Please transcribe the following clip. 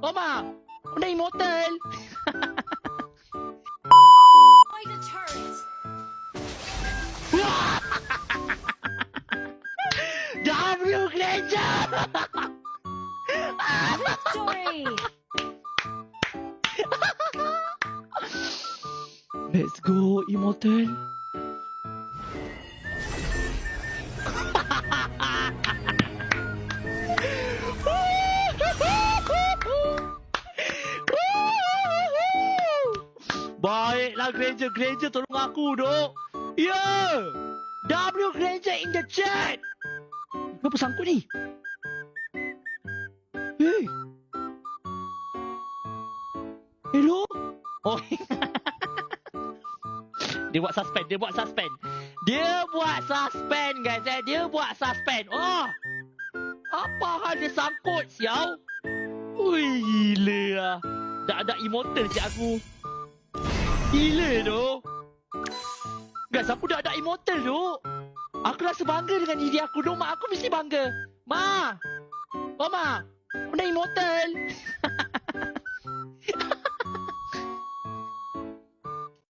Oma, kau dah immortal. By the turret. W Granger. Victory. Let's go, immortal. Baiklah Granger, Granger tolong aku dok. Ya. W Granger in the chat. Kenapa sangkut ni? Hey. Hello? Oh. Dia buat suspend, dia buat suspend. Dia buat suspend guys dia buat suspend. Oh. Apa hal dia sangkut siau? Ui gila lah. Dah ada immortal je aku. Gila tu. Guys, aku dah ada immortal tu. Aku rasa bangga dengan diri aku tu. Mak aku mesti bangga. Ma. Oh, Ma. Aku dah immortal.